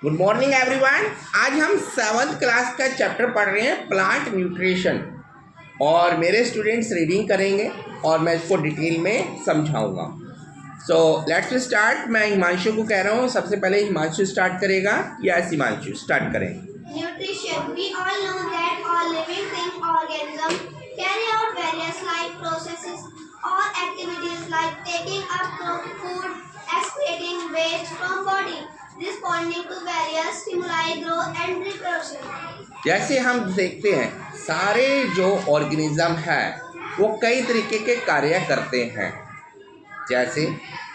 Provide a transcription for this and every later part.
Good morning everyone. आज हम 7th class का चैप्टर पढ़ रहे हैं प्लांट न्यूट्रिशन और मेरे स्टूडेंट्स रीडिंग करेंगे और मैं इसको डिटेल में समझाऊंगा। So let's start. मैं हिमांशु को कह रहा हूँ, सबसे पहले हिमांशु स्टार्ट करेगा। यस हिमांशु स्टार्ट करें। Nutrition. We all know that all living thing organisms carry out various life processes or activities like taking up food, excreting waste from body, responding to various stimuli, growth and reproduction. जैसे हम देखते हैं सारे जो organism है वो कई तरीके के कार्य करते हैं। जैसे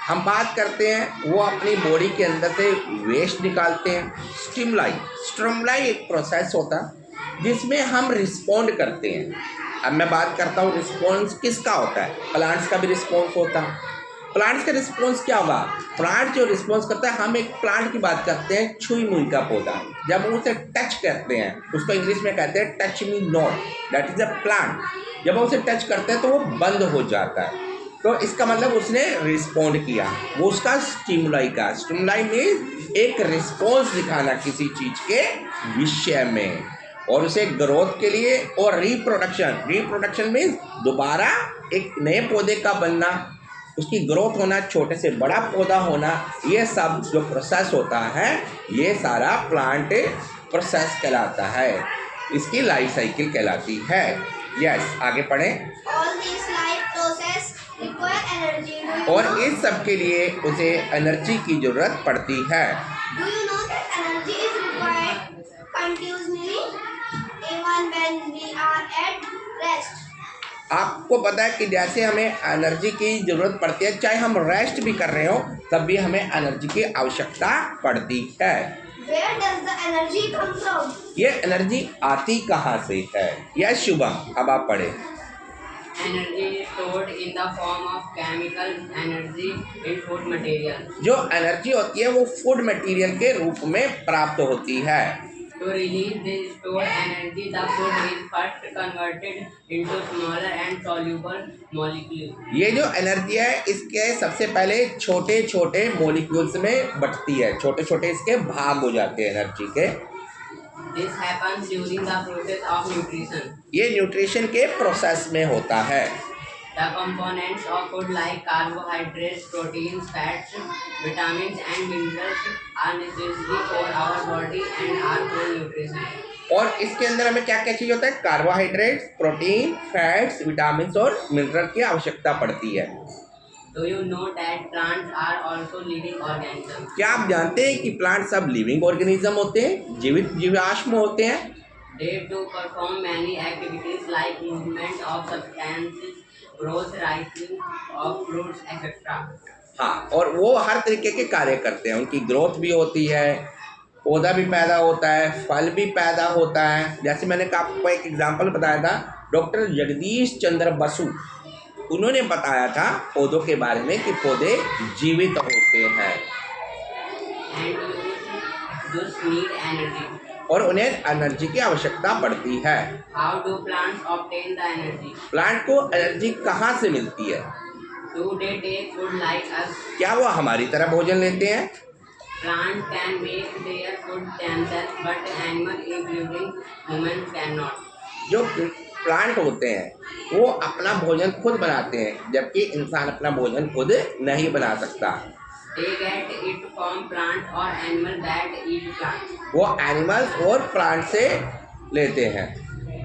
हम बात करते हैं वो अपनी बॉडी के अंदर से वेस्ट निकालते हैं। स्टिमुलाई एक प्रोसेस होता है जिसमें हम रिस्पॉन्ड करते हैं। अब मैं बात करता हूँ रिस्पॉन्स किसका होता है। प्लांट्स का भी रिस्पॉन्स होता है। प्लांट्स का रिस्पॉन्स क्या होगा? प्लांट जो रिस्पॉन्स करता है, हम एक प्लांट की बात करते हैं, छुई मुई का पौधा। जब हम उसे टच करते हैं उसको इंग्लिश में कहते हैं touch me not, that is a plant. जब हम उसे टच करते हैं तो वो बंद हो जाता है, तो इसका मतलब उसने रिस्पॉन्ड किया। वो उसका स्टिमुलाई मीन्स एक रिस्पॉन्स दिखाना किसी चीज़ के विषय में, और उसे ग्रोथ के लिए और रिप्रोडक्शन मीन्स दोबारा एक नए पौधे का बनना, उसकी ग्रोथ होना, छोटे से बड़ा पौधा होना, ये सब जो प्रोसेस होता है ये सारा प्लांट प्रोसेस कहलाता है। इसकी लाइफ साइकिल कहलाती है। यस आगे पढ़ें। All these life process require energy. और इस सब के लिए उसे एनर्जी की जरूरत पड़ती है। Do you know that energy is required continuously even when we are at rest? आपको पता है कि जैसे हमें एनर्जी की ज़रूरत पड़ती है, चाहे हम रेस्ट भी कर रहे हो तब भी हमें एनर्जी की आवश्यकता पड़ती है। Where does the energy come from? ये एनर्जी आती कहाँ से है? यस शुभम, अब आप पढ़े। Energy is stored in the form of chemical energy in food material. जो एनर्जी होती है वो फूड मटेरियल के रूप में प्राप्त होती है। To release this stored energy, the food is first converted into smaller and soluble molecules. ये जो एनर्जी है इसके सबसे पहले छोटे छोटे मॉलिक्यूल्स में बंटती है, छोटे छोटे इसके भाग हो जाते हैं एनर्जी के। This happens during the process of nutrition. ये न्यूट्रिशन के प्रोसेस में होता है। The components of food like carbohydrates, proteins, fats, vitamins and minerals are necessary for our body and are for nutrition. और इसके अंदर हमें क्या क्या चीज़ होता है? कार्बोहाइड्रेट्स, प्रोटीन, फैट्स, विटामिन और मिनरल की आवश्यकता पड़ती है। Do you know that plants are also living organisms? क्या आप जानते हैं कि प्लांट सब लिविंग ऑर्गेनिज्म होते हैं, जीवित जीवाश्म होते हैं? They do perform many activities like movement of substances, growth, ripening of fruits, etc. हाँ, और वो हर तरीके के कार्य करते हैं। उनकी ग्रोथ भी होती है, पौधा भी पैदा होता है, फल भी पैदा होता है। जैसे मैंने आपको एक एग्जांपल बताया था, डॉक्टर जगदीश चंद्र बसु, उन्होंने बताया था पौधों के बारे में कि पौधे जीवित होते हैं And thus need energy. और उन्हें एनर्जी की आवश्यकता पड़ती है। How do plants obtain the energy? Plant को एनर्जी कहाँ से मिलती है? Do they take food like us? क्या वो हमारी तरह भोजन लेते हैं? Plants can make their food themselves, but animals, including humans, cannot. जो प्लांट होते हैं वो अपना भोजन खुद बनाते हैं, जबकि इंसान अपना भोजन खुद नहीं बना सकता। They get it from plant or animal that eat plants. वो एनिमल्स और प्लांट से लेते हैं।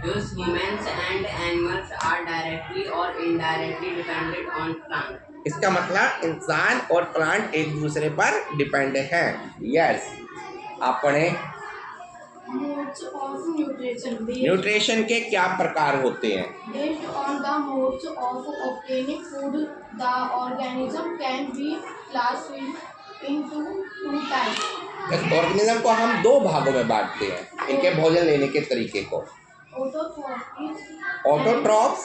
Thus, humans and animals are directly or indirectly dependent on plants. इसका मतलब इंसान और प्लांट एक दूसरे पर डिपेंड हैं। यस आप पढ़ें। Modes of nutrition. न्यूट्रिशन के क्या प्रकार होते हैं? Based on the modes of obtaining food, the organism can be classified into two types. इस ऑर्गेनिज्म को हम दो भागों में बांटते हैं, इनके भोजन लेने के तरीके को। Autotrophs autotrophs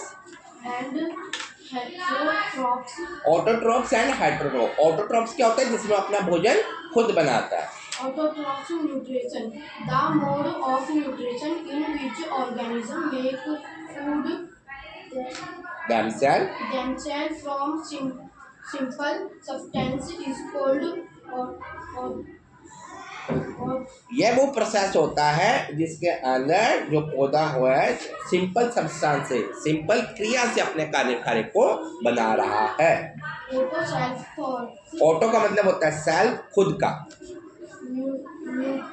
and heterotrophs. Autotrophs and heterotrophs. Autotrophs क्या होता है? जिसमें अपना भोजन खुद बनाता है। Autotrophs nutrition. The mode of nutrition in which organism make food themselves from simple substance is called यह वो प्रोसेस होता है जिसके अंदर जो पौधा हुआ है सिंपल सब्सटेंस से, सिंपल क्रिया से अपने कार्य को बना रहा है। Auto self thoughts. ऑटो का मतलब होता है सेल्फ, खुद का।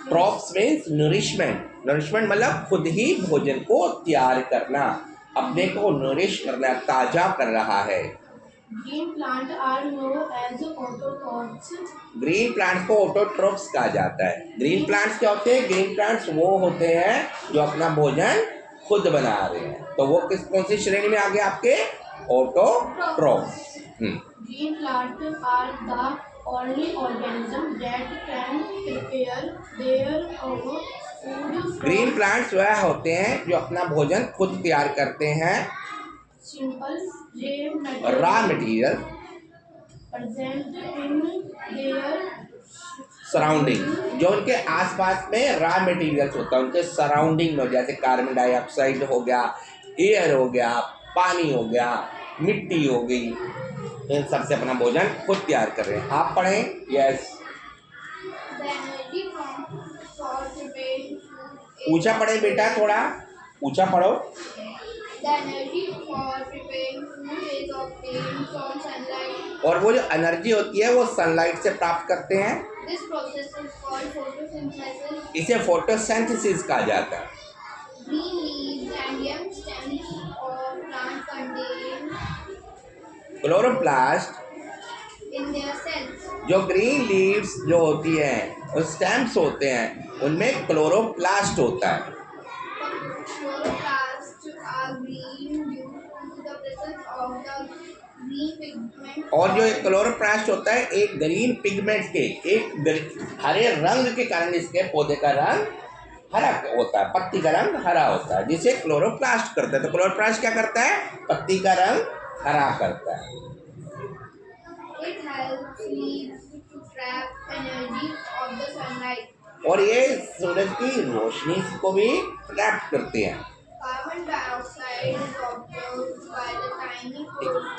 ट्रॉप्स मीन्स नरिशमेंट, नरिशमेंट मतलब खुद ही भोजन को तैयार करना, अपने को नरिश करना, ताजा कर रहा है। Green plant are known as autotrophs. Green plants को ऑटोट्रोफ्स कहा जाता है। ग्रीन प्लांट्स क्या होते हैं? ग्रीन प्लांट्स वो होते हैं जो अपना भोजन खुद बना रहे हैं। तो वो कौन सी श्रेणी में आ गए आपके? Autotrophs. Green plants are the only organism that can prepare their own food green from plants वह होते हैं जो अपना भोजन खुद तैयार करते हैं, simple raw material present in their surrounding, जो उनके आसपास में रॉ मटेरियल्स होता है, उनके सराउंडिंग में, जैसे कार्बन डाइऑक्साइड हो गया, एयर हो गया, पानी हो गया, मिट्टी हो गई, इन सबसे अपना भोजन खुद तैयार कर रहे हैं। आप पढ़ें। Yes, the energy from for preparing food ऊंचा पढ़े बेटा, थोड़ा ऊंचा पढ़ो। the energy for preparing food is obtained from sunlight. और वो जो एनर्जी होती है वो सनलाइट से प्राप्त करते हैं, This process is called photosynthesis. इसे फोटोसिंथेसिस कहा जाता है। Green leaves and young stems of plant contain chloroplast, in their cells जो ग्रीन लीव्स जो होती हैं और स्टेम्स होते हैं उनमें क्लोरोप्लास्ट होता है। chloroplasts are green due to the presence of the green pigment. और जो एक क्लोरोप्लास्ट होता है एक ग्रीन पिगमेंट के, हरे रंग के कारण इसके पौधे का रंग हरा होता है, पत्ती का रंग हरा होता है, जिसे क्लोरोप्लास्ट करता है। तो क्लोरोप्लास्ट क्या करता है? पत्ती का रंग हरा करता है। It helps leaves to trap energy of the sunlight. और ये सूरज की रोशनी को भी ट्रैप करते हैं। Carbon dioxide is absorbed by the tiny pores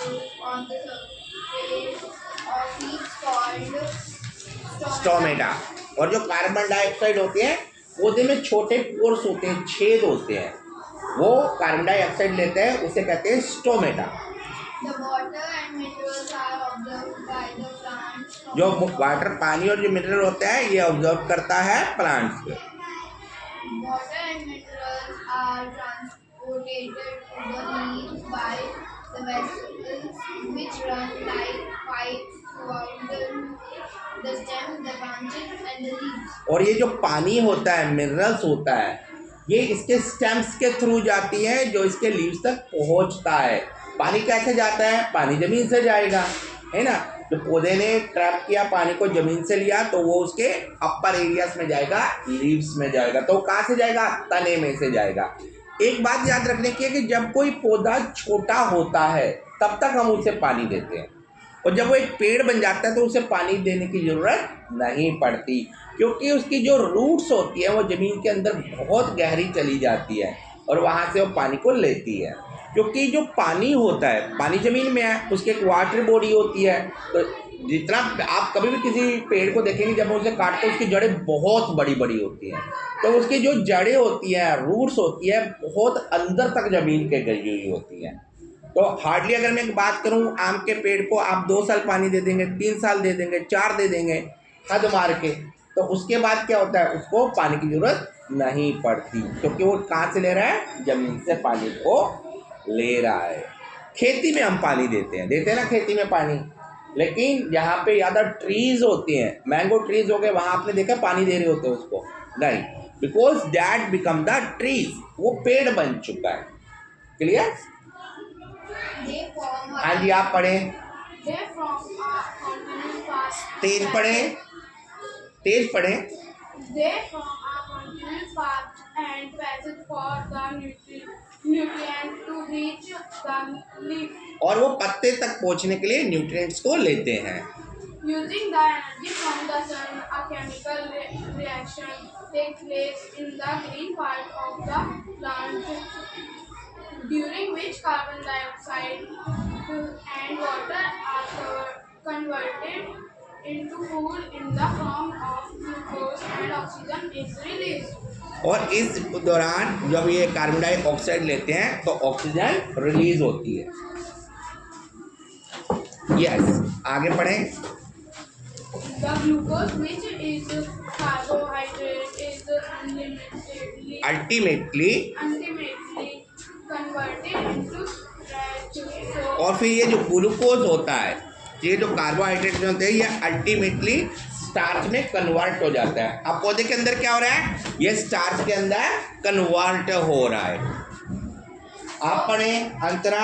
on the surface of leaves called stomata. और जो कार्बन डाइऑक्साइड होते हैं पौधे में छोटे पोर्स होते हैं, छेद होते हैं, वो कार्बन डाइऑक्साइड लेते हैं, उसे कहते हैं stomata. The water and minerals are absorbed by the plants. जो वाटर, पानी और जो मिनरल होता है ये ऑब्जर्व करता है प्लांट्स पे। Water and minerals are transported to the leaves by the vessels which run like pipes throughout the stem, the branches and the leaves. और ये जो पानी होता है, मिनरल्स होता है, ये इसके स्टेम्स के थ्रू जाती है जो इसके लीव्स तक पहुंचता है। पानी कैसे जाता है? पानी जमीन से जाएगा, है ना। जो पौधे ने ट्रैप किया पानी को, जमीन से लिया, तो वो उसके अपर एरियाज में जाएगा, लीव्स में जाएगा। तो कहाँ से जाएगा? तने में से जाएगा। एक बात याद रखने की है कि जब कोई पौधा छोटा होता है तब तक हम उसे पानी देते हैं, और जब वो एक पेड़ बन जाता है तो उसे पानी देने की ज़रूरत नहीं पड़ती, क्योंकि उसकी जो रूट्स होती है वो ज़मीन के अंदर बहुत गहरी चली जाती है और वहाँ से वो पानी को लेती है। क्योंकि जो पानी होता है, पानी ज़मीन में है, उसकी एक वाटर बॉडी होती है। तो जितना आप कभी भी किसी पेड़ को देखेंगे जब उसे काटते हैं उसकी जड़ें बहुत बड़ी बड़ी होती हैं, तो उसकी जो जड़ें होती हैं, रूट्स होती है, बहुत अंदर तक ज़मीन के गई हुई होती हैं। तो हार्डली अगर मैं एक बात करूं, आम के पेड़ को आप 2 साल पानी दे देंगे, 3 साल दे देंगे, 4 दे देंगे हद मार के, तो उसके बाद क्या होता है? उसको पानी की ज़रूरत नहीं पड़ती, क्योंकि वो कहाँ से ले रहा है? ज़मीन से पानी को ले रहा है। खेती में हम पानी देते हैं ना खेती में पानी, लेकिन जहाँ पे ज़्यादा ट्रीज होते हैं, मैंगो ट्रीज हो गए, वहाँ आपने देखा पानी दे रहे होते हैं उसको? नहीं, because that become the trees, वो पेड़ बन चुका है। क्लियर? They form हाँ जी, आप पढ़ें। they form a continuous path. तेज पढ़ें, तेज पढ़ें। They form a continuous path and passage for the nutrient to reach the leaf. और वो पत्ते तक पहुंचने के लिए न्यूट्रिएंट्स को लेते हैं। Using the energy from the sun, a chemical reaction takes place in the green part of the plant, during which carbon dioxide and water are converted into food in the form of glucose and oxygen is released. और इस दौरान जब ये carbon dioxide लेते हैं तो oxygen release होती है। यस, आगे पढ़ें। The glucose, which is carbohydrate, is ultimately ultimately converted into starch. So, और फिर ये जो ग्लूकोज होता है, ये जो कार्बोहाइड्रेट होते हैं, ये अल्टीमेटली स्टार्च में कन्वर्ट हो जाता है। अब पौधे के अंदर क्या हो रहा है? ये स्टार्च के अंदर कन्वर्ट हो रहा है। आप पढ़ें अंतरा।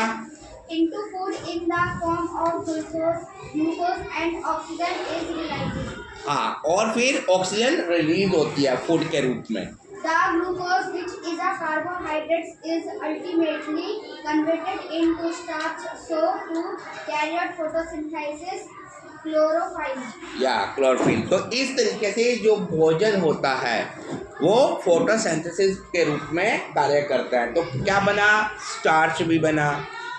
into food in the form of glucose and oxygen is released. हाँ, और फिर ऑक्सीजन रिलीज होती है फूड के रूप में। The glucose, which is a carbohydrate, is ultimately converted into starch so to carry out photosynthesis, chlorophyll. या chlorophyll. तो इस तरीके से जो भोजन होता है वो फोटोसिंथेसिस के रूप में कार्य करता है। तो क्या बना? स्टार्च भी बना,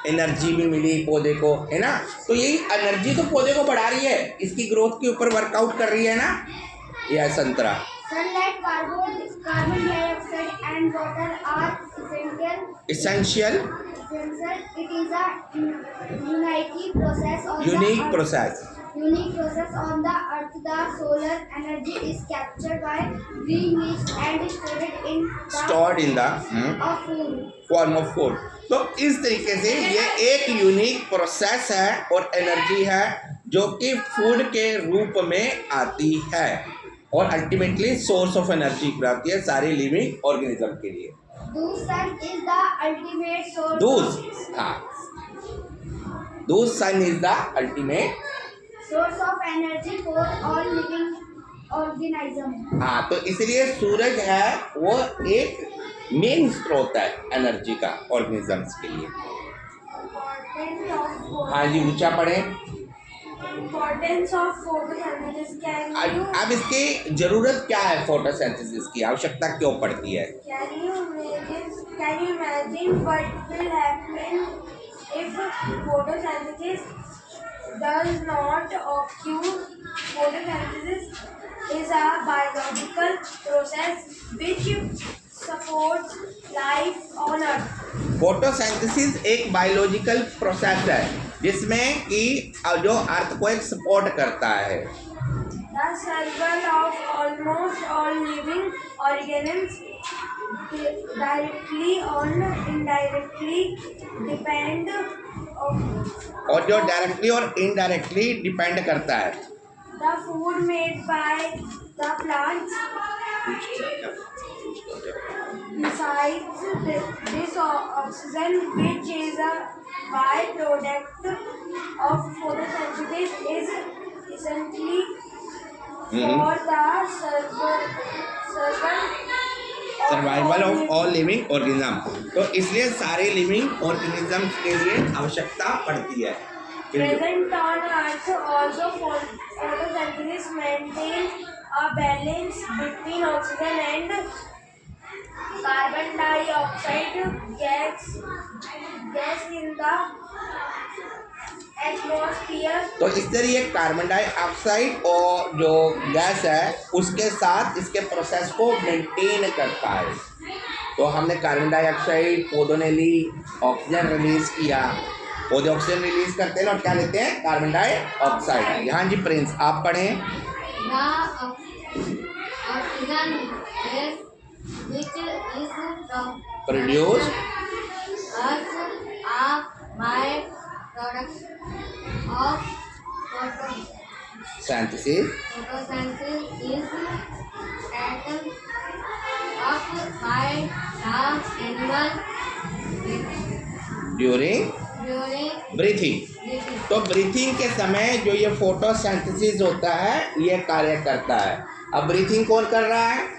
एनर्जी भी मिली पौधे को, है ना। तो यही एनर्जी तो पौधे को बढ़ा रही है, इसकी ग्रोथ के ऊपर वर्कआउट कर रही है ना। यह संतरा। Sunlight, carbon dioxide, and water are essential It is a unique process on unique the Earth. process Unique process on the Earth. The solar energy is captured by green leaves and stored in the of food. form of food। तो इस तरीके से ये एक unique process है और energy है जो कि फूड के रूप में आती है और अल्टीमेटली सोर्स ऑफ एनर्जी बनाती है सारे लिविंग ऑर्गेनिज्म के लिए। Sun is the ultimate source. Sun is the ultimate source of energy for all living organisms. हाँ, तो इसलिए सूरज है वो एक मेन स्रोत है एनर्जी का ऑर्गेनिजम्स के लिए। हाँ जी, ऊंचा पढ़े। Importance of photosynthesis. अब इसकी जरूरत क्या है? फोटोसिंथेसिस की आवश्यकता क्यों पड़ती है? Can you imagine what will happen if photosynthesis does not occur? Photosynthesis is a biological process which supports life on Earth. Photosynthesis एक बायोलॉजिकल प्रोसेस है जिसमें कि जो अर्थ को एक सपोर्ट करता है। The survival of almost all living organisms directly or indirectly depend और जो डायरेक्टली और इनडायरेक्टली डिपेंड करता है the food made by the plants. Besides this oxygen, which is a byproduct of photosynthesis, is essentially for the survival of all living organism. तो इसलिए सारे living organism के लिए आवश्यकता पड़ती है। present on Earth. Also, photosynthesis maintains a balance between oxygen and carbon dioxide gas in the atmosphere. तो इस तरह ये कार्बन डाइऑक्साइड और जो गैस है उसके साथ इसके प्रोसेस को मेंटेन करता है। तो हमने कार्बन डाइऑक्साइड पौधों ने ली, ऑक्सीजन रिलीज किया, पौधे ऑक्सीजन रिलीज करते हैं और क्या लेते हैं? Carbon dioxide. यहाँ जी प्रिंस आप पढ़ें। Oxygen gas which is produce as a byproduct of synthesis photosynthesis is taken up by the animal during during breathing. breathing. तो ब्रीथिंग के समय जो ये फोटोसिंथेसिस होता है ये कार्य करता है। अब ब्रीथिंग कौन कर रहा है?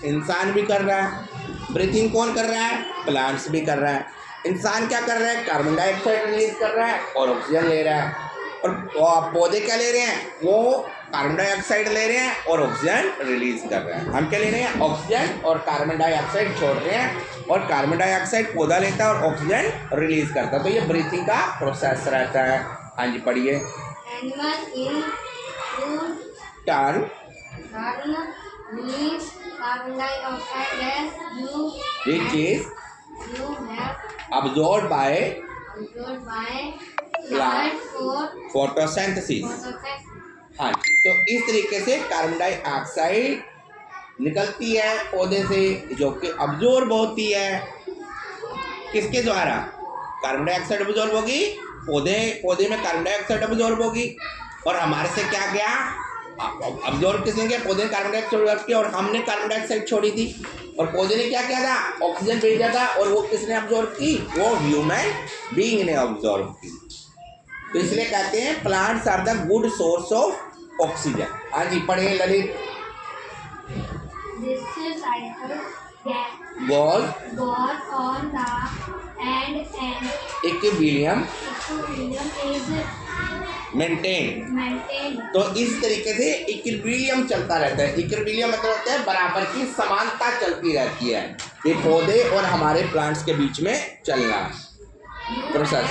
इंसान भी कर रहा है। ब्रीथिंग कौन कर रहा है? प्लांट्स भी कर रहा है। इंसान क्या कर रहा है? कार्बन डाइऑक्साइड रिलीज कर रहा है और ऑक्सीजन ले रहा है। और पौधे क्या ले रहे हैं? वो कार्बन डाइऑक्साइड ले रहे हैं और ऑक्सीजन रिलीज कर रहे हैं। हम क्या ले रहे हैं? ऑक्सीजन और कार्बन डाइऑक्साइड छोड़ रहे हैं और कार्बन डाइऑक्साइड पौधा लेता है और ऑक्सीजन रिलीज करता है। तो ये ब्रीथिंग का प्रोसेस रहता है। हाँ जी पढ़िए। Animal in food term means carbon dioxide gas which is you have absorbed by absorbed by Plant. plant for photosynthesis। photosynthesis. हाँ जी, तो इस तरीके से कार्बन डाइऑक्साइड निकलती है पौधे से, जो कि अब्जॉर्ब होती है किसके द्वारा? कार्बन डाइऑक्साइड अब्जॉर्ब होगी, पौधे में कार्बन डाइऑक्साइड अब्जॉर्ब होगी, और हमारे से क्या गया? अब्जॉर्ब किसने किया? पौधे ने कार्बन डाइऑक्साइड अब्जॉर्ब किया, और हमने कार्बन डाइऑक्साइड छोड़ी थी, और पौधे ने क्या किया था? ऑक्सीजन भेजा था, और वो किसने अब्जॉर्ब की? वो ह्यूमन बीइंग ने अब्जॉर्ब की। तो इसलिए कहते हैं plants are the good source of oxygen. हाँ जी, पढ़े Lalit. This cycle was goes on the and equilibrium equilibrium is maintain. maintained. तो इस तरीके से इक्विलिब्रियम चलता रहता है। इक्विलिब्रियम मतलब होता है बराबर की समानता चलती रहती है, ये पौधे और हमारे प्लांट्स के बीच में चलना process.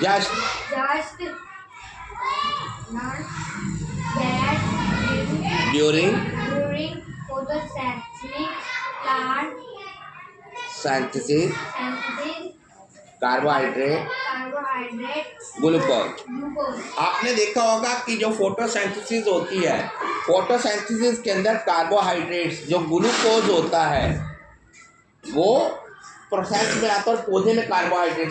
Just Just not that during during photosynthesis plant synthesis synthesis carbohydrate carbohydrate glucose. glucose. आपने देखा होगा कि जो फोटोसिंथेसिस होती है, फोटोसिंथेसिस के अंदर कार्बोहाइड्रेट्स जो ग्लूकोज होता है वो प्रोसेस में आता है, और पौधे में कार्बोहाइड्रेट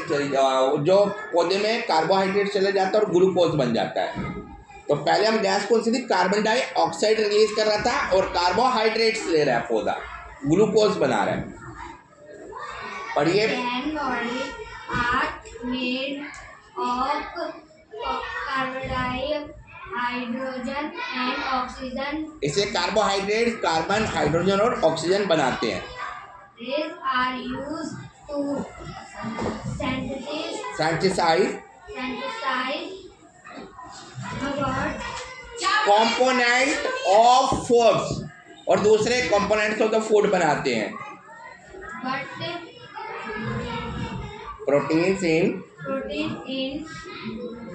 जो पौधे में कार्बोहाइड्रेट चले जाता है और ग्लूकोज बन जाता है। तो पहले हम गैस कौन सी थी? कार्बन डाइऑक्साइड रिलीज कर रहा था, और कार्बोहाइड्रेट्स ले रहा है पौधा, ग्लूकोज बना रहा है। पढ़िए। Can bodies are made of carbon dioxide, hydrogen and oxygen. इसे कार्बोहाइड्रेट कार्बन, हाइड्रोजन और ऑक्सीजन बनाते हैं। These are used to synthesize synthesize about component of foods, और दूसरे कंपोनेंट्स ऑफ द फूड बनाते हैं। but proteins in protein in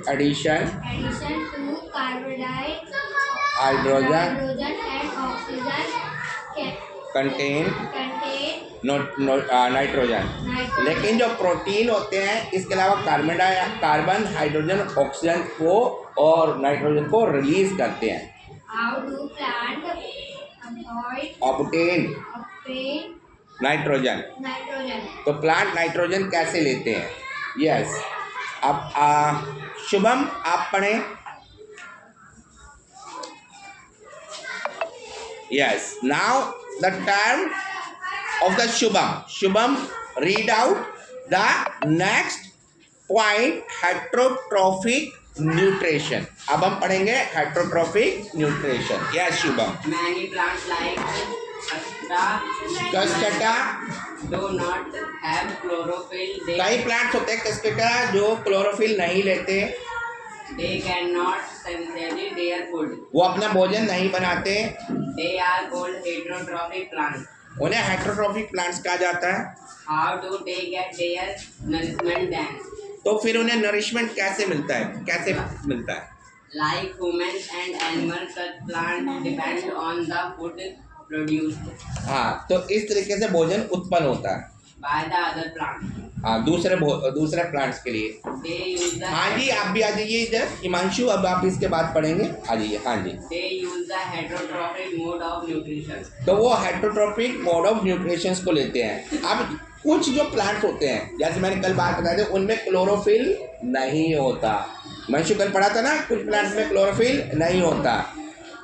addition addition to carbon dioxide, hydrogen hydrogen and oxygen contain contain nitrogen. nitrogen. लेकिन जो protein होते हैं इसके अलावा कार्बन, हाइड्रोजन, ऑक्सीजन को और नाइट्रोजन को रिलीज करते हैं। How do plant avoid obtain obtain nitrogen. nitrogen? तो प्लांट नाइट्रोजन कैसे लेते हैं? यस, अब शुभम आप पढ़ें। Yes, now the term of the Shubham read out the next point, heterotrophic nutrition। अब हम पढ़ेंगे heterotrophic nutrition। Yes, Shubham। Many plants like कस्कटा, do not have chlorophyll. कई प्लांट्स होते हैं कस्कटा जो क्लोरोफिल नहीं लेते, They cannot synthesize their food. वो अपना भोजन नहीं बनाते, They are called heterotrophic plants. उन्हें हेटरोट्रॉफिक प्लांट्स कहा जाता है। How do they get their nourishment then? तो फिर उन्हें नरिशमेंट कैसे मिलता है? कैसे मिलता है? Like humans and animals, such plants depend on the food produced हाँ, तो इस तरीके से भोजन उत्पन्न होता है by the other plants. हाँ, दूसरे प्लांट्स के लिए। They use the हाँ जी, आप भी आ जाइए इधर। हिमांशु, अब आप इसके बाद पढ़ेंगे, आ जाइए। हाँ जी, They use the heterotrophic mode of nutrition. तो वो हेटरोट्रॉपिक मोड ऑफ न्यूट्रिशन को लेते हैं। अब कुछ जो प्लांट्स होते हैं, जैसे मैंने कल बात बताई थी, उनमें क्लोरोफिल नहीं होता। हिमांशु कल पढ़ा था ना, कुछ प्लांट्स में क्लोरोफिल नहीं होता,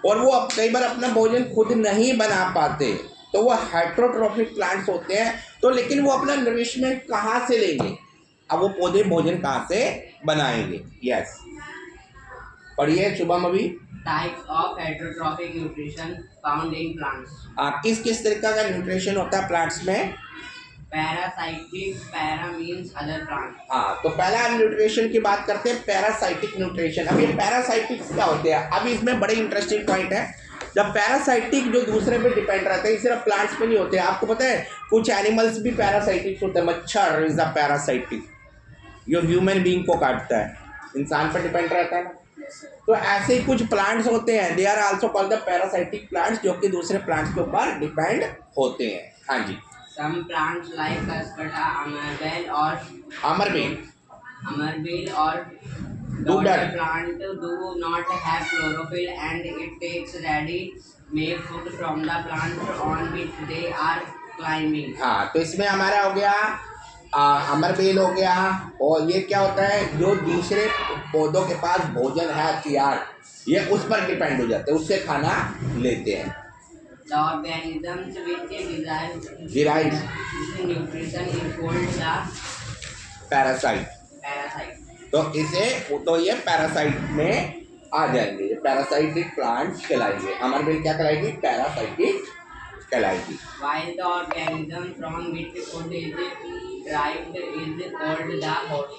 और वो कई बार अपना भोजन खुद नहीं बना पाते, तो वो हेटरोट्रॉपिक प्लांट्स होते हैं। तो लेकिन वो अपना नरिशमेंट कहाँ से लेंगे? अब वो पौधे भोजन कहाँ से बनाएंगे? यस, पढ़िए शुभम अभी। Types of heterotrophic nutrition found in plants. किस किस तरीका का न्यूट्रिशन होता है प्लांट्स में? Parasitic, para means other plants. हाँ, तो पहला हम न्यूट्रिशन की बात करते हैं, पैरासाइटिक न्यूट्रिशन। अब ये पैरासाइटिक्स क्या होते हैं? अब इसमें बड़े इंटरेस्टिंग पॉइंट है। जब पैरासाइटिक जो दूसरे पे डिपेंड रहते हैं, सिर्फ प्लांट्स पे नहीं होते। आपको पता है कुछ एनिमल्स भी पैरासाइटिक्स होते हैं। मच्छर इज अ पैरासाइटिक, जो ह्यूमन बीइंग को काटता है, इंसान पर डिपेंड रहता है ना। तो ऐसे ही कुछ प्लांट्स होते हैं, they are also called the parasitic plants, जो कि दूसरे प्लांट्स के ऊपर डिपेंड होते हैं। हाँ जी, Some plants like Cascata, अमरबेल, Amarbil or Dodder. Dodder plant do not have chlorophyll and it takes ready-made food from the plant on which they are climbing. हाँ, तो इसमें हमारा हो गया अमरबेल हो गया, और ये क्या होता है, जो दूसरे पौधों के पास भोजन है तैयार, ये उस पर डिपेंड हो जाते हैं, उससे खाना लेते हैं। The organisms which Derive nutrition is called the parasite. parasite. तो ये पैरासाइट में आ जाएंगे, ये पैरासाइटिक प्लांट्स कहलाएंगे। अमरबेल क्या कहलाएगी, पैरासाइटिक कहलाएगी। While the organism from which food is derived is called the host.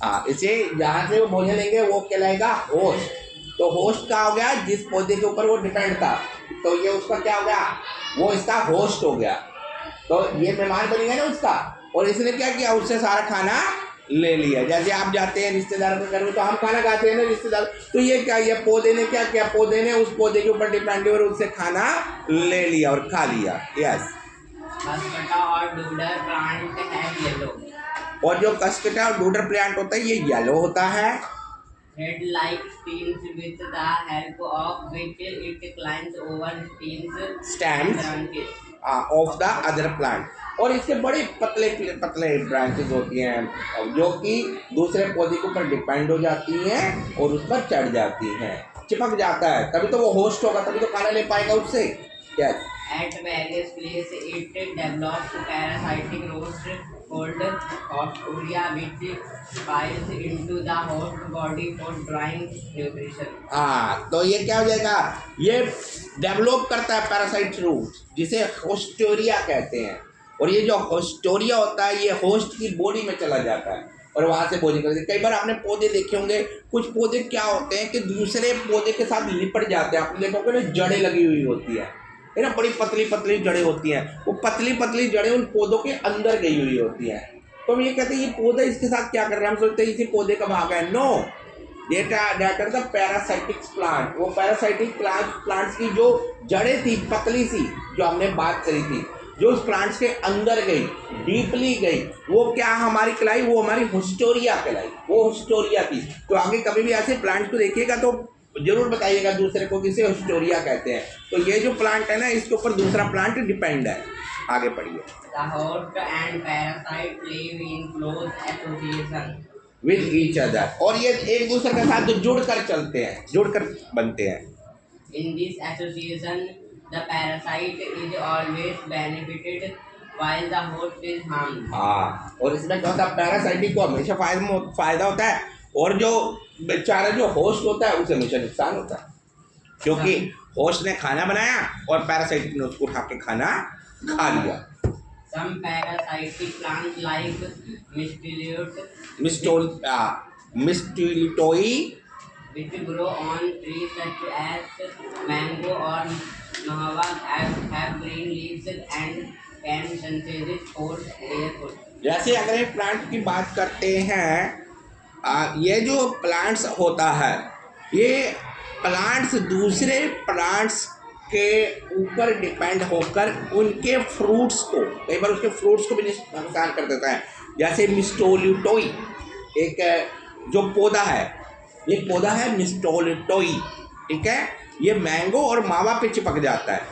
हाँ, इसे जहाँ से वो भोजन लेंगे वो कहलाएगा होस्ट। तो होस्ट क्या हो गया, जिस पौधे के ऊपर वो डिपेंड था, तो ये उसका क्या हो गया, वो इसका होस्ट हो गया। तो ये मेहमान बन गया ना उसका, और इसने क्या किया, उससे सारा खाना ले लिया। जैसे आप जाते हैं रिश्तेदारों के घर में, तो हम खाना खाते हैं ना रिश्तेदार, तो ये क्या, ये पौधे ने क्या किया, पौधे ने उस पौधे के ऊपर डिपेंड और उससे खाना ले लिया और खा लिया। Yes, Cascata or Dodder plant have yellow, और जो कस्केटा और डूडर प्लांट होता है, ये येलो होता है, thread-like stems with the help of which it climbs over stems Stems. and branches. Of the other plant, और इसके बड़े पतले पतले ब्रांचेस होती हैं जो कि दूसरे पौधे के ऊपर डिपेंड हो जाती हैं और उस पर चढ़ जाती हैं, चिपक जाता है, तभी तो वो होस्ट होगा, तभी तो खाना ले पाएगा उससे। Yes, At various places, it develops parasitic roots called Hospedia, which piles into the host body for drying nutrition. हाँ, तो ये क्या हो जाएगा, ये डेवलप करता है पैरासाइट रूट, जिसे होस्टोरिया कहते हैं, और ये जो होस्टोरिया होता है, ये होस्ट की बॉडी में चला जाता है और वहाँ से भोजन करते हैं। कई बार आपने पौधे देखे होंगे, कुछ पौधे क्या होते हैं कि दूसरे पौधे के साथ लिपट जाते हैं, आपने देखोगे ना, जड़ें लगी हुई होती है ना, बड़ी पतली पतली जड़ें होती हैं, वो पतली पतली जड़ें उन पौधों के अंदर गई हुई होती हैं। तो हम ये कहते हैं ये पौधा इसके साथ क्या कर रहा है, हम सोचते हैं इसी पौधे का भाग है। No, that are the parasitic plant, वो पैरासाइटिक प्लांट्स की जो जड़ें थी पतली सी, जो हमने बात करी थी, जो उस प्लांट्स के अंदर गई, डीपली गई, वो क्या हमारी कहलाई, वो हमारी होस्टोरिया कहलाई, वो होस्टोरिया थी। तो आगे कभी भी ऐसे प्लांट्स को देखिएगा तो जरूर बताइएगा दूसरे को किसे होस्टोरिया कहते हैं। तो ये जो प्लांट है ना, इसके ऊपर दूसरा प्लांट डिपेंड है। आगे पढ़िए। The host and parasite live in close association. With each other, और ये एक दूसरे के साथ जुड़कर चलते हैं, जुड़कर बनते हैं। In this association, the parasite is always benefited while the host is harmed. हाँ, और इसमें क्या होता है, पैरासाइटिक को हमेशा फायदा होता है, और जो बेचारा जो होस्ट होता है उसे हमेशा नुकसान होता है, क्योंकि होस्ट ने खाना बनाया और पैरासाइटिक ने उसको उठा के खाना खा लिया। Some parasitic plants like मिस्टिलिटोई, which grow on trees such as mango or mahava have green leaves and can synthesize for their food. जैसे अगर एक प्लांट की बात करते हैं, ये जो प्लांट्स होता है, ये प्लांट्स दूसरे प्लांट्स के ऊपर डिपेंड होकर उनके फ्रूट्स को, कई बार उसके फ्रूट्स को भी नुकसान कर देता है। जैसे मिस्टोलिटोई, एक जो पौधा है, एक पौधा है मिस्टोलिटोई, ठीक है, ये मैंगो और मावा पे चिपक जाता है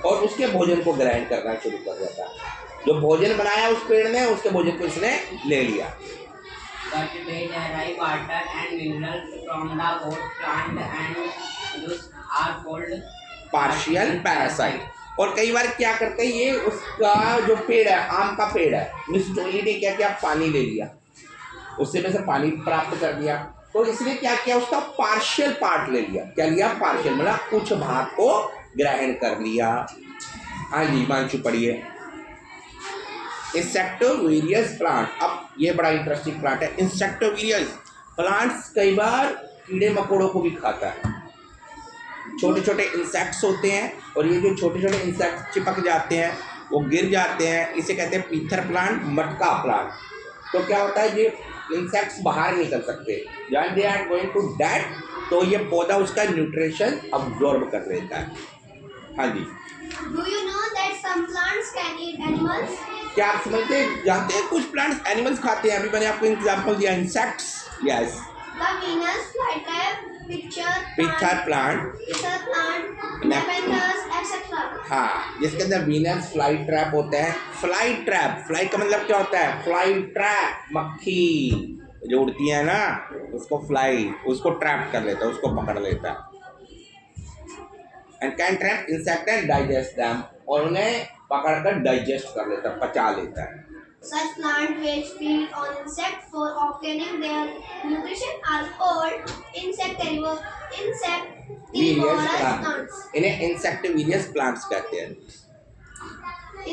और उसके भोजन को ग्राइंड करना शुरू कर देता है। जो भोजन बनाया उस पेड़ ने, उसके भोजन को इसने ले लिया। But they derive water and minerals from the host plant and thus are called partial parasite. और कई बार क्या करते हैं, ये उसका जो पेड़ है, आम का पेड़ है, मिस्टोली ने क्या किया, पानी ले लिया, उससे में से पानी प्राप्त कर दिया, तो इसने क्या किया, उसका पार्शियल पार्ट ले लिया। क्या लिया, पार्शियल, मतलब कुछ भाग को ग्रहण कर लिया। हाँ जी, मांशु पढ़िए। इंसेक्टोवेरियस प्लांट, अब ये बड़ा इंटरेस्टिंग प्लांट है। इंसेक्टोवेरियस प्लांट्स कई बार कीड़े मकोड़ों को भी खाता है। छोटे छोटे इंसेक्ट्स होते हैं, और ये जो छोटे छोटे इंसेक्ट्स चिपक जाते हैं, वो गिर जाते हैं, इसे कहते हैं पीथर प्लांट, मटका प्लांट। तो क्या होता है, इंसेक्ट्स बाहर निकल सकते हैं, when they are going to dead तो ये पौधा उसका न्यूट्रिशन अब्जॉर्ब कर लेता है। हाँ जी, Do you know that some plants can eat animals? क्या आप समझते जानते हैं कुछ प्लांट्स एनिमल्स खाते हैं? अभी मैंने आपको एग्जांपल दिया insects. Yes, The Venus flytrap, pitcher plant, Nepenthes, etc. हाँ, जिसके अंदर वीनस फ्लाई ट्रैप होता है। फ्लाई ट्रैप, फ्लाई का मतलब क्या होता है? फ्लाई ट्रैप, मक्खी जो उड़ती है ना उसको फ्लाई, उसको ट्रैप कर लेता है, उसको पकड़ लेता है। And can trap insect and digest them, और उन्हें पकड़कर डाइजेस्ट कर लेता है, पचा लेता है। Such plants which feed on insects for obtaining their nutrition are called insectivorous plants. इन्हें इंसेक्टिविरियस प्लांट्स कहते हैं।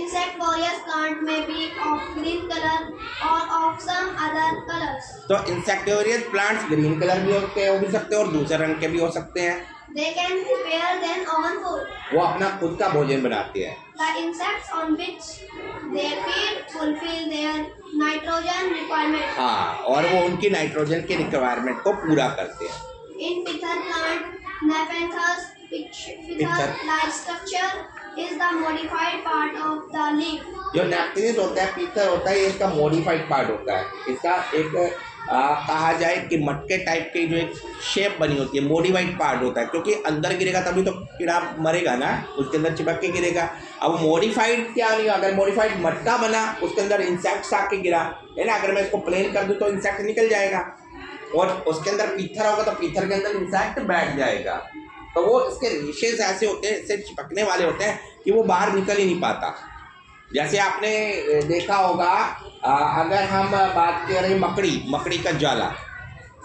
Insectivorous plant may be of green color or of some other colors. तो इंसेक्टिविरियस प्लांट्स ग्रीन कलर भी हो भी सकते हैं और दूसरे रंग के भी हो सकते हैं। They can prepare their own food. वो अपना खुद का भोजन बनाते हैं। The insects on which they feed fulfill their nitrogen requirement. हाँ, और वो उनकी नाइट्रोजन के रिक्वायरमेंट को पूरा करते हैं। In pither plant, Nepenthes pither-like structure is the modified part of the leaf. जो नेप्थेलिस होता है, पीथर होता है, ये इसका मॉडिफाइड पार्ट होता है। इसका एक कहा जाए कि मटके टाइप की जो एक शेप बनी होती है, मॉडिफाइड पार्ट होता है, क्योंकि अंदर गिरेगा तभी तो कीड़ा मरेगा ना, उसके अंदर चिपक के गिरेगा। अब मॉडिफाइड क्या नहीं, अगर मॉडिफाइड मटका बना उसके अंदर इंसेक्ट्स आके गिरा है ना, अगर मैं इसको प्लेन कर दूँ तो इंसेक्ट निकल जाएगा, और उसके अंदर पीथर होगा तो पीथर के अंदर इंसेक्ट बैठ जाएगा। तो वो इसके रेशेस ऐसे होते हैं, इससे चिपकने वाले होते हैं कि वो बाहर निकल ही नहीं पाता। जैसे आपने देखा होगा, अगर हम बात करें मकड़ी का जाला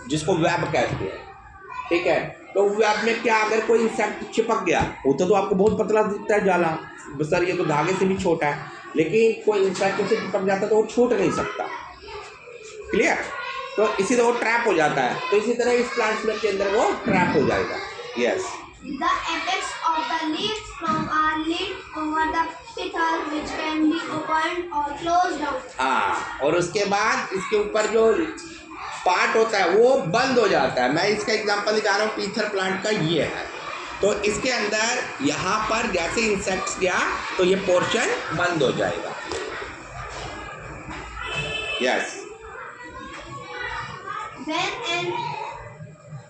जिसको वेब कहते हैं, ठीक है, तो वेब में क्या, अगर कोई इंसेक्ट चिपक गया होता तो आपको बहुत पतला दिखता है जाला, सर ये तो धागे से भी छोटा है, लेकिन कोई इंसेक्ट उसे चिपक जाता तो वो छूट नहीं सकता। क्लियर? तो इसी तरह वो ट्रैप हो जाता है, तो इसी तरह इस प्लांट्स में के अंदर वो ट्रैप हो जाएगा। Yes, The apex of the leaves from are lit over the pither which can be opened or closed down. हाँ, और उसके बाद इसके ऊपर जो पार्ट होता है वो बंद हो जाता है। मैं इसका एग्जांपल दिखा रहा हूँ, पीथर प्लांट का ये है। तो इसके अंदर यहाँ पर जैसे इंसेक्ट्स गया तो ये पोर्शन बंद हो जाएगा। Yes, When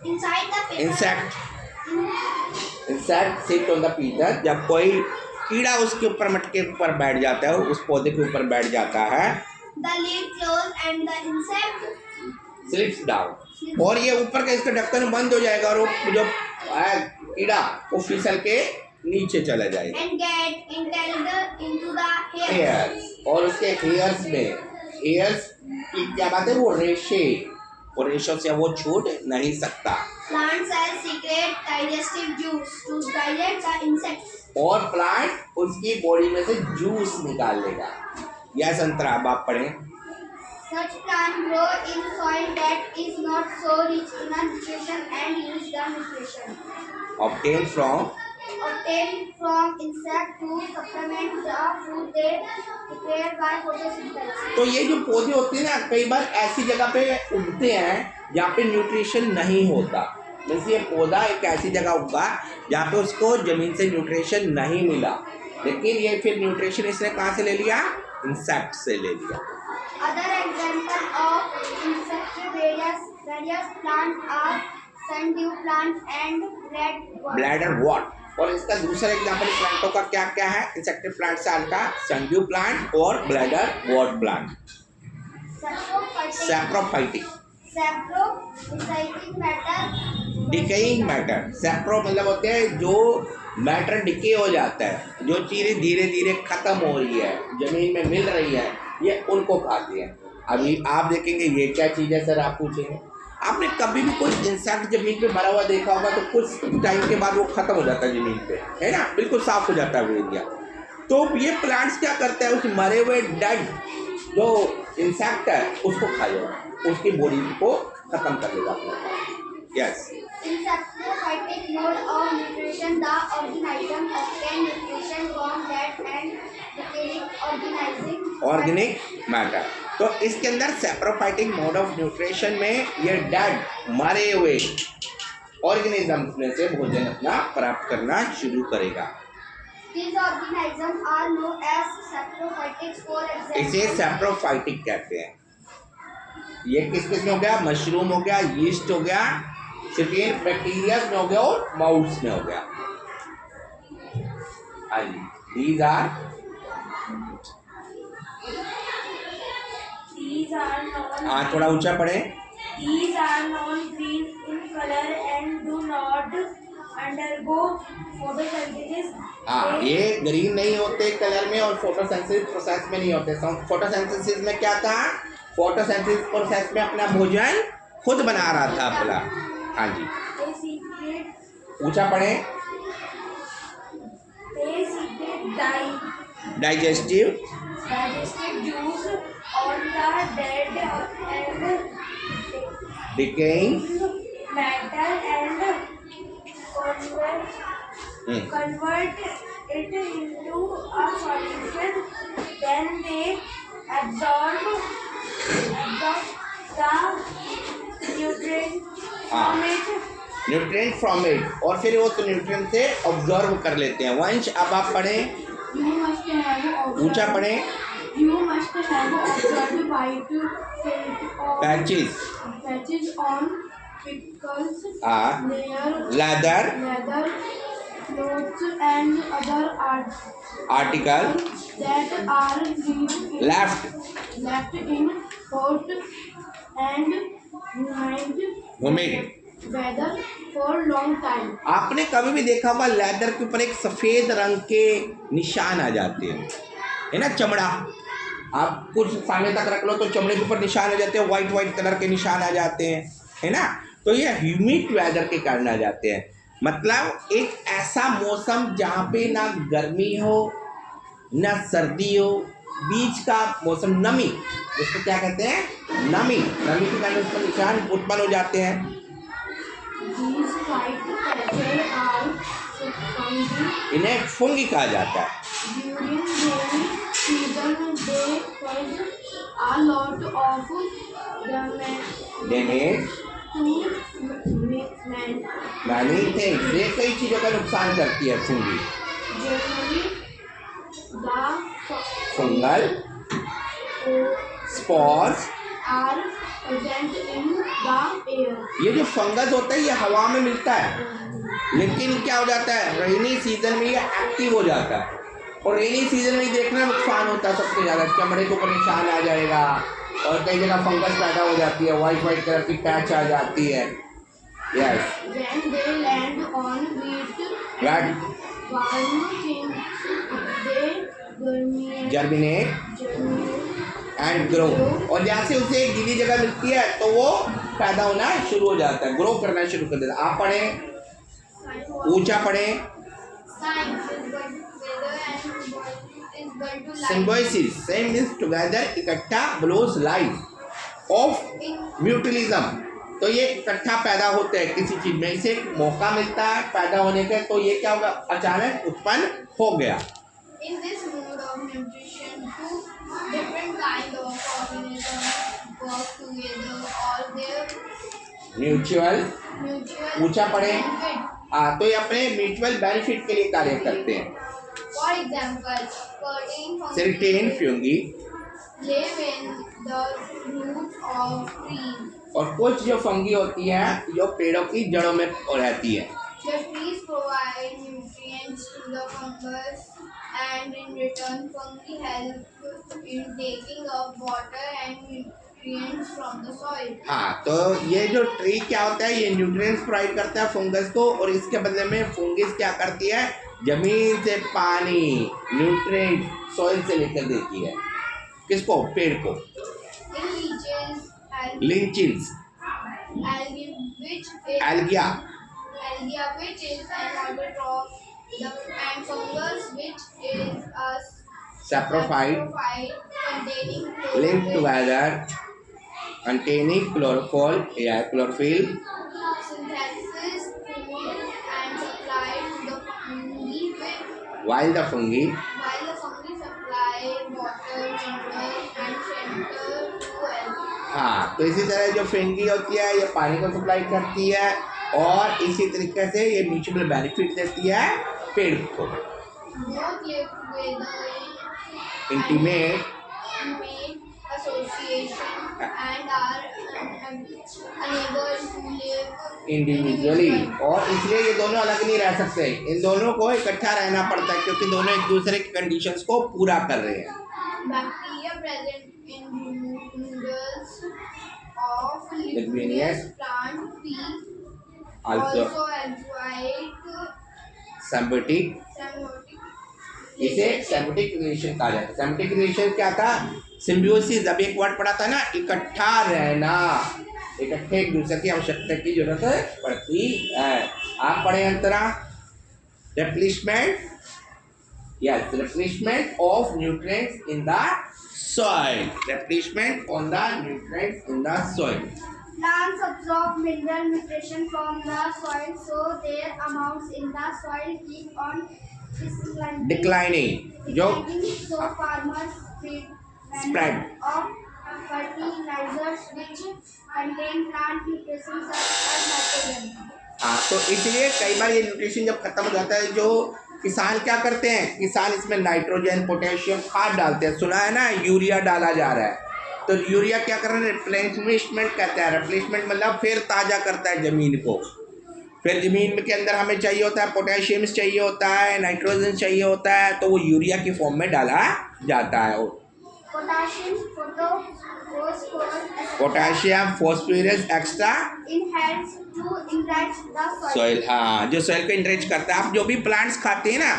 inside the pither, insect sit on the pitcher, जब कोई कीड़ा उसके ऊपर मटके के ऊपर बैठ जाता है, उस पौधे के ऊपर बैठ जाता है, the lid closes and the insect slips down, और ये ऊपर का इसका ढक्कन बंद हो जाएगा और वो जो कीड़ा वो फिसल के नीचे चला जाएगा and get entangled into the hair. Hairs, और उसके हेयर्स की क्या बात है, वो रेशे, और रेशों से वो छूट नहीं सकता। Plant cells secrete digestive juice to digest the insects. और प्लांट उसकी बॉडी में से जूस निकाल लेगा। यह संतरा अब आप पढ़ें। Such plants grow in soil that is not so rich in nutrition and use the nutrition obtained from insect to supplement the food they prepare by photosynthesis. तो ये जो पौधे होते हैं ना, कई बार ऐसी जगह पे उगते हैं जहाँ पे न्यूट्रिशन नहीं होता। जैसे ये पौधा एक ऐसी जगह उगा जहाँ पे उसको जमीन से न्यूट्रिशन नहीं मिला, लेकिन ये फिर न्यूट्रिशन इसने कहाँ से ले लिया, इंसेक्ट से ले लिया। Other examples of insectivorous plants are sundew plant and bladder what, और इसका दूसरा एग्जाम्पल प्लांटों का क्या क्या है, इंसेक्टिव प्लांट साल का सनड्यू प्लांट और bladder what plant. Saprophytic, decaying matter, सैप्रो मतलब होते हैं जो मैटर डिके हो जाता है, जो चीज़ें धीरे धीरे खत्म हो रही है, जमीन में मिल रही है, ये उनको खाती है। अभी आप देखेंगे ये क्या चीज़ है सर, आप पूछेंगे, आपने कभी भी कोई इंसेक्ट जमीन पे मरा हुआ देखा होगा तो कुछ टाइम के बाद वो खत्म हो जाता है जमीन पे, है ना, बिल्कुल साफ हो जाता है वो एरिया। तो ये प्लांट्स क्या करते हैं, उस मरे हुए डेड जो इंसेक्ट है उसको खाएगा, उसकी बॉडी को खत्म कर देगा अपने। Yes, in saprophytic mode of nutrition, the organism obtain nutrition from that and decaying organic matter. तो इसके अंदर सैप्रोफाइटिक मोड ऑफ न्यूट्रिशन में ये डेड मरे हुए ऑर्गेनिजम्स में से भोजन अपना प्राप्त करना शुरू करेगा। These organisms are known as saprophytic. For इसे example, सैप्रोफाइटिक कहते हैं। ये किस किस में हो गया? मशरूम हो गया, यीस्ट हो गया, सिर्फ बैक्टीरिया में हो गया और माउस में हो गया। These are non थोड़ा ऊंचा पढ़े। these are non-green in color and do not undergo photosynthesis. ये ग्रीन नहीं होते कलर में और फोटोसिंथेसिस प्रोसेस में नहीं होते। फोटोसिंथेसिस में क्या था? फोटोसिंथेसिस प्रोसेस में अपना भोजन खुद बना रहा था अपना। हाँ जी, They secrete ऊंचा पढ़े। Digestive juice on the dead and decaying matter and convert it into a solution. Then they absorb the nutrient from it. Nutrient from it, और फिर वो तो न्यूट्रिएंट से ऑब्जर्व कर लेते हैं। वंश अब आप पढ़ें, You must have ऊंचा पढ़ें। You must have observed white patches patches on pickles, leather leather, clothes, and other article that are left in hot and humid weather for long time. आपने कभी भी देखा होगा लेदर के ऊपर एक सफेद रंग के निशान आ जाते हैं, है ना? चमड़ा आप कुछ सामने तक रख लो तो चमड़े के ऊपर निशान आ जाते हैं, वाइट कलर के निशान आ जाते हैं, है ना? तो ये ह्यूमिड वेदर के कारण आ जाते हैं। मतलब एक ऐसा मौसम जहाँ पे ना गर्मी हो ना सर्दी हो, बीच का मौसम, नमी, इसको क्या कहते हैं? नमी के कारण उस पर निशान उत्पन्न हो जाते हैं। These white patches are fungi. इन्हें फंगी कहा जाता है। During rainy season, they cause a lot of damage to many things, ये कई चीज़ों का नुकसान करती है fungi. generally the fungal spores, are present in the air. ये जो फंगस होता है ये हवा में मिलता है, लेकिन क्या हो जाता है रेनी सीजन में ये एक्टिव हो जाता है, और रेनी सीजन में देखना नुकसान होता है सबसे ज़्यादा। चमड़े के ऊपर निशान आ जाएगा और कई जगह फंगस पैदा हो जाती है, वाइट कलर की पैच आ जाती है। Yes, When they land on wheat, right, warm things, they germinate and grow, और जैसे उसे एक गीली जगह मिलती है तो वो पैदा होना शुरू हो जाता है, ग्रो करना शुरू कर देता है। आप पढ़ें, ऊंचा पढ़ें। Science is going together and is going to life. Symbiosis, same means together, इकट्ठा, ब्लोज लाइफ ऑफ म्यूटिलिज्म। तो ये इकट्ठा पैदा होते हैं किसी चीज में, इसे एक मौका मिलता है पैदा होने का, तो ये क्या होगा? अचानक उत्पन्न हो गया। In this mode of nutrition, two different kind of organisms work together or their mutual, mutual ऊंचा पढ़ें। benefit. तो ये अपने म्यूचुअल बेनिफिट के लिए कार्य करते हैं। For example, certain certain fungi fungi, live in the roots of trees. और कुछ जो फंगी होती है जो पेड़ों की जड़ों में रहती है। The trees provide nutrients to the fungus, and in return, fungi help in taking up water and nutrients from the soil. हाँ, तो ये जो ट्री क्या होता है, ये न्यूट्रिएंट्स प्रोवाइड करता है फंगस को, और इसके बदले में फंगस क्या करती है? जमीन से पानी, न्यूट्रिएंट सॉइल से लेकर देती है। किसको? पेड़ को। In leeches, लिंचिन्स, algae, which is एल्गिया, algae, which is an autotroph, and fungus, which is a saprophyte, containing linked chlorophyll. together, containing chlorophyll, Synthesis food and supply to the fungi, while the fungi while the fungi supply water, minerals, and shelter हाँ, तो इसी तरह जो fungi होती है ये पानी को सप्लाई करती है और इसी तरीके से ये म्यूचुअल बेनिफिट देती है पेड़ को। Both live together in intimate association and are unable to live individually, और इसलिए ये दोनों अलग नहीं रह सकते, इन दोनों को इकट्ठा रहना पड़ता है क्योंकि दोनों एक दूसरे की कंडीशंस को पूरा कर रहे हैं। Bacteria present in noodles of Leguminous plant pea Also also exhibit symbiotic, symbiotic इसे सिम्बियोटिक रिलेशन कहा जाता है। सिम्बियोटिक रिलेशन क्या था? सिम्बियोसिस, अभी एक वर्ड पढ़ा था ना, इकट्ठा रहना, इकट्ठे एक दूसरे की आवश्यकता की जरूरत पड़ती है। आप पढ़े Antara replacement, yes, replacement of nutrients in the soil, replacement on the nutrients in the soil. Plants absorb mineral nutrition from the soil, so their amounts in the soil keep on declining, जो so farmers Spread. of fertilizers which contain plant nutrition such as nitrogen. हाँ, तो इसलिए कई बार ये nutrition जब खत्म हो जाता है, जो किसान क्या करते हैं, किसान इसमें नाइट्रोजन पोटेशियम खाद डालते हैं। सुना है ना, यूरिया डाला जा रहा है, तो यूरिया क्या कर रहे हैं, रिप्लेसमेंट कहते हैं। रिप्लेसमेंट मतलब फिर ताज़ा करता है ज़मीन को। फिर ज़मीन के अंदर हमें चाहिए होता है पोटेशियम चाहिए होता है, नाइट्रोजन चाहिए होता है, तो वो यूरिया की फॉर्म में डाला जाता है। Potassium, potassium, phosphorus extra helps to enrich the soil. Soil, हाँ, जो सॉइल को इनरिच करता है। आप जो भी प्लांट्स खाते हैं ना,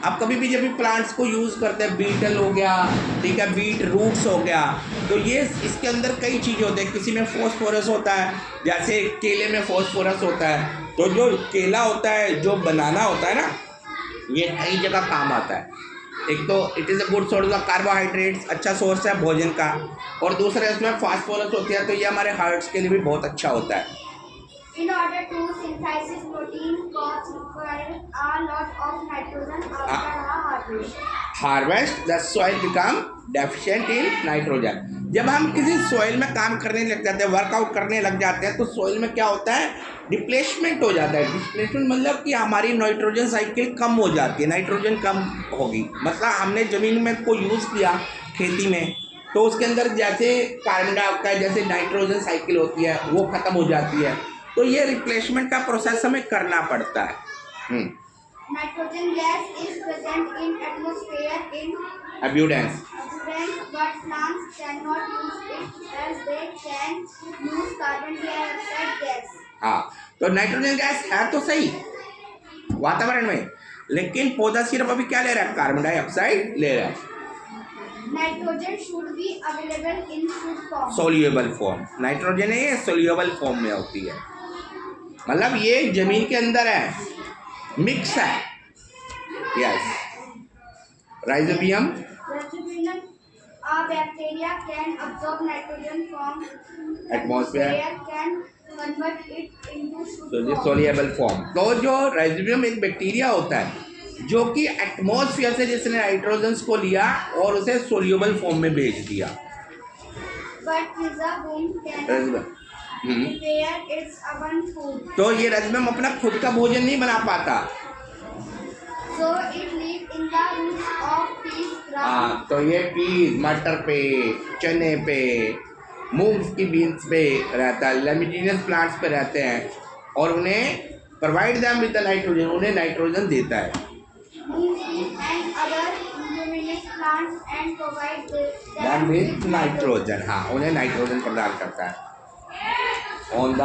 आप कभी भी जब भी प्लांट्स को यूज़ करते हैं, बीटल हो गया, ठीक है, बीट रूट्स हो गया, तो ये इसके अंदर कई चीज़ें होती हैं। किसी में फॉस्फोरस होता है, जैसे केले में फॉस्फोरस होता है, तो जो केला होता है, जो बनाना होता है ना, ये कई जगह काम आता है। एक तो it is a good source of carbohydrates, अच्छा सोर्स है भोजन का, और दूसरा इसमें फास्फोरस होती है, तो ये हमारे हार्ट्स के लिए भी बहुत अच्छा होता है। In order to synthesize protein, crops require a lot of nitrogen after a harvest. Harvest the soil become deficient in nitrogen. जब हम किसी सॉइल में काम करने लग जाते हैं, वर्कआउट करने लग जाते हैं, तो सॉइल में क्या होता है, डिप्लेसमेंट हो जाता है। डिप्लेसमेंट मतलब कि हमारी नाइट्रोजन साइकिल कम हो जाती है, नाइट्रोजन कम होगी, मतलब हमने ज़मीन में को यूज़ किया खेती में, तो उसके अंदर जैसे कार्बन डाइऑक्साइड जैसे नाइट्रोजन साइकिल होती है वो ख़त्म हो जाती है, तो ये रिप्लेसमेंट का प्रोसेस हमें करना पड़ता है। Nitrogen gas is present in atmosphere in एब्यूडेंस, but plants cannot use it as they can use carbon dioxide gas. हाँ, तो नाइट्रोजन गैस है तो सही वातावरण में, लेकिन पौधा सिर्फ अभी क्या ले रहा है, कार्बन डाइऑक्साइड ले रहा है। Nitrogen should be available in food form. Soluble form, nitrogen है ये सोल्यूबल फॉर्म में होती है, मतलब ये जमीन के अंदर है, मिक्स है। Yes, rhizobium, Rhizobium, a bacteria can absorb nitrogen from Atmosphere. can convert it into food form. Soluble form. तो जो राइजोबियम एक बैक्टीरिया होता है जो कि एटमॉस्फेयर से जिसने नाइट्रोजन को लिया और उसे सोल्यूबल फॉर्म में भेज दिया। But Rhizobium can prepare its own food. तो ये राइजोबियम अपना खुद का भोजन नहीं बना पाता, So it lives in the roots of peas, हाँ, तो ये पीस, मटर पे, चने पे, मूंग की बीन्स पे रहता है, लेमिटिनियस प्लांट्स पे रहते हैं, और उन्हें provide them with the nitrogen, उन्हें नाइट्रोजन देता है। and other leguminous plants and provide them them with nitrogen, हाँ, उन्हें नाइट्रोजन प्रदान करता है। On the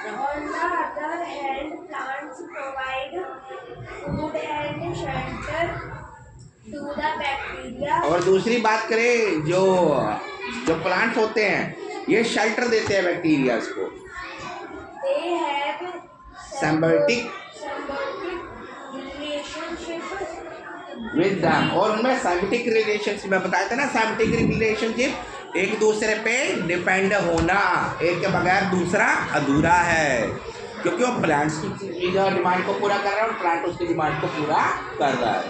On the other hand, plants provide food and shelter to the bacteria. और दूसरी बात करें, जो प्लांट्स होते हैं ये शेल्टर देते हैं बैक्टीरियाज को। They have Symbiotic relationship with them, और उनमें साइंटिफिक रिलेशनशिप में बताया था ना, साइंटिफिक रिलेशनशिप एक दूसरे पे डिपेंड होना, एक के बगैर दूसरा अधूरा है, क्योंकि वो प्लांट्स की डिमांड को पूरा कर रहा है और प्लांट उसकी डिमांड को पूरा कर रहा है।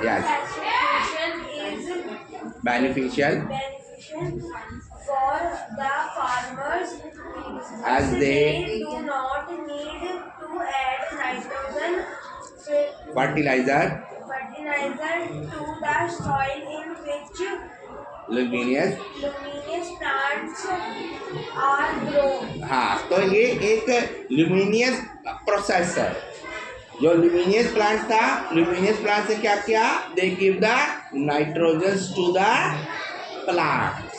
Yes, classification is beneficial for the farmers As they do not need to add nitrogen fertilizer, fertilizer to the soil in which luminous, plants are grown. हाँ, तो ये एक ल्यूमिनियस प्रोसेस है। जो ल्यूमिनियस प्लांट था, ल्यूमिनियस प्लांट से क्या किया, they give the nitrogen to the plant.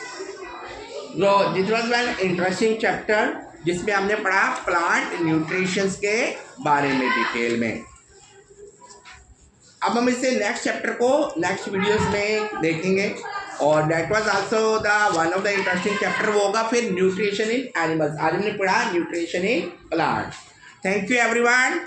जो this was an interesting chapter जिसमें हमने पढ़ा प्लांट न्यूट्रिशंस के बारे में डिटेल में। अब हम इससे नेक्स्ट चैप्टर को नेक्स्ट वीडियोस में देखेंगे और that was also the one of the interesting chapter, वो होगा फिर न्यूट्रिशन इन एनिमल्स। आज हमने पढ़ा nutrition in plant. Thank you everyone.